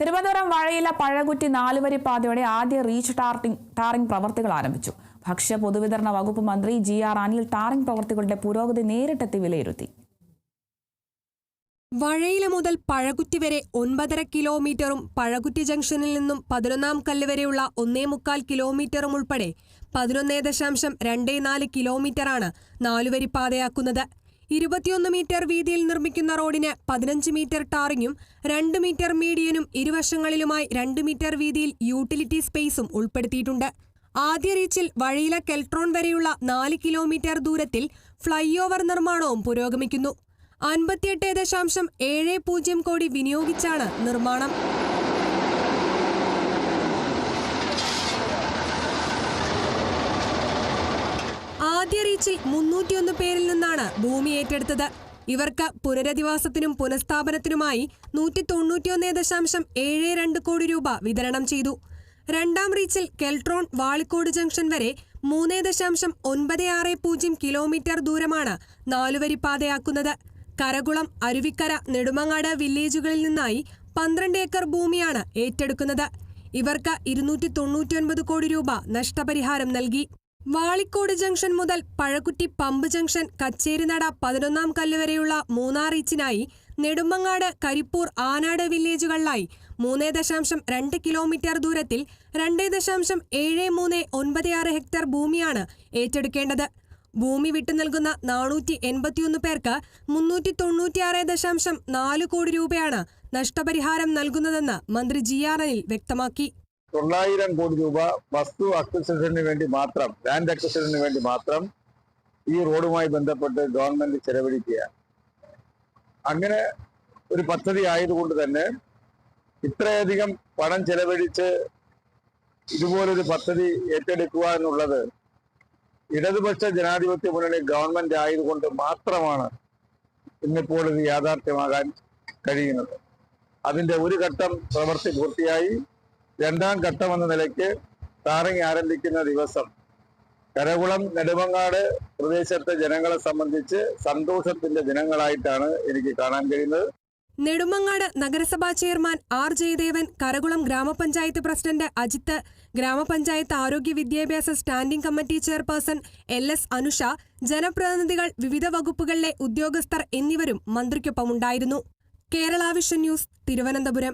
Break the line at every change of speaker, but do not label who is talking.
തിരുവനന്തപുരം വഴയില പഴകുറ്റി 4 പാതയുടെ ആദ്യ reach tarring പ്രവർത്തികൾ ആരംഭിച്ചു. ഭക്ഷ്യ പൊതുവിതരണ വകുപ്പ് മന്ത്രി GR അനിൽ ടാറിംഗ് പ്രവർത്തികളുടെ പുരോഗതി നേരിട്ടെത്തി വിലയിരുത്തി.
വഴയില മുതൽ പഴകുറ്റി വരെ 9.5 കിലോമീറ്ററും പഴകുറ്റി ജംഗ്ഷനിൽ നിന്നും 11ാം കല്ല് വരെയുള്ള 1.25 കിലോമീറ്ററും ഉൾപ്പെടെ 11.24 കിലോമീറ്ററാണ് 4 പാതയാക്കുന്നത്. 21 മീറ്റർ വീതിയിൽ നിർമ്മിക്കുന്ന റോഡിന് 15 മീറ്റർ ടാറിങ്ങും 2 മീറ്റർ മീഡിയനും ഇരുവശങ്ങളിലുമായി 2 മീറ്റർ വീതിയിൽ യൂട്ടിലിറ്റി സ്പേസും ഉൾപ്പെടുത്തിയിട്ടുണ്ട്. ആദ്യ റീച്ചിൽ വഴയില കെൽട്രോൺ വരെയുള്ള 4 കിലോമീറ്റർ ദൂരത്തിൽ ഫ്ലൈ ഓവർ നിർമ്മാണവും പുരോഗമിക്കുന്നു. 58.70 കോടി വിനിയോഗിച്ചാണ് നിർമ്മാണം. ആദ്യ റീച്ചിൽ 301 പേരിൽ നിന്നാണ് ഭൂമി ഏറ്റെടുത്തത്. ഇവർക്ക് പുനരധിവാസത്തിനും പുനഃസ്ഥാപനത്തിനുമായി 191.72 കോടി രൂപ വിതരണം ചെയ്തു. രണ്ടാം റീച്ചിൽ കെൽട്രോൺ വാളിക്കോട് ജംഗ്ഷൻ വരെ 3.960 കിലോമീറ്റർ ദൂരമാണ് 4 പാതയാക്കുന്നത്. കരകുളം, അരുവിക്കര, നെടുമങ്ങാട് വില്ലേജുകളിൽ നിന്നായി 12 ഏക്കർ ഭൂമിയാണ് ഏറ്റെടുക്കുന്നത്. ഇവർക്ക് 299 കോടി രൂപ നഷ്ടപരിഹാരം നൽകി. വാളിക്കോട് ജംഗ്ഷൻ മുതൽ പഴകുറ്റി പമ്പ് ജംഗ്ഷൻ, കച്ചേരിനട, 11ാം കല്ല് വരെയുള്ള 3ാം റീച്ചിനായി നെടുമങ്ങാട്, കരിപ്പൂർ, ആനാട് വില്ലേജുകളിലായി 3.2 കിലോമീറ്റർ ദൂരത്തിൽ 2.7396 ഹെക്ടർ ഭൂമിയാണ് ഏറ്റെടുക്കേണ്ടത്. ഭൂമി വിട്ടു നൽകുന്ന 481 പേർക്ക് 396.4 കോടി രൂപയാണ് നഷ്ടപരിഹാരം നൽകുന്നതെന്ന് മന്ത്രി GR അനിൽ വ്യക്തമാക്കി.
900 കോടി രൂപ വസ്തു അക്വിസിഷന് വേണ്ടി മാത്രം, ലാൻഡ് അക്വിസിഷന് വേണ്ടി മാത്രം ഈ റോഡുമായി ബന്ധപ്പെട്ട് ഗവൺമെന്റ് ചെലവഴിക്കുക. അങ്ങനെ ഒരു പദ്ധതി ആയതുകൊണ്ട് തന്നെ ഇത്രയധികം പണം ചെലവഴിച്ച് ഇതുപോലൊരു പദ്ധതി ഏറ്റെടുക്കുക എന്നുള്ളത് ഇടതുപക്ഷ ജനാധിപത്യ മുന്നണി ഗവൺമെന്റ് ആയതുകൊണ്ട് മാത്രമാണ് ഇന്നിപ്പോൾ ഇത് യാഥാർത്ഥ്യമാകാൻ കഴിയുന്നത്. അതിന്റെ ഒരു ഘട്ടം പ്രവൃത്തി പൂർത്തിയായി. രണ്ടാം ഘട്ടം എന്ന നിലയ്ക്ക് ടാറിംഗ് ആരംഭിക്കുന്ന ദിവസം കരകുളം, നെടുമങ്ങാട് പ്രദേശത്തെ ജനങ്ങളെ സംബന്ധിച്ച് സന്തോഷത്തിന്റെ ദിനങ്ങളായിട്ടാണ് എനിക്ക് കാണാൻ കഴിയുന്നത്.
നെടുമങ്ങാട് നഗരസഭാ ചെയർമാൻ R ജയദേവൻ, കരകുളം ഗ്രാമപഞ്ചായത്ത് പ്രസിഡന്റ് അജിത്ത്, ഗ്രാമപഞ്ചായത്ത് ആരോഗ്യ വിദ്യാഭ്യാസ standing committee chairperson LS Anusha, ജനപ്രതിനിധികൾ, വിവിധ വകുപ്പുകളിലെ ഉദ്യോഗസ്ഥർ എന്നിവരും മന്ത്രിക്കൊപ്പമുണ്ടായിരുന്നു. Kerala Vision News, Thiruvananthapuram.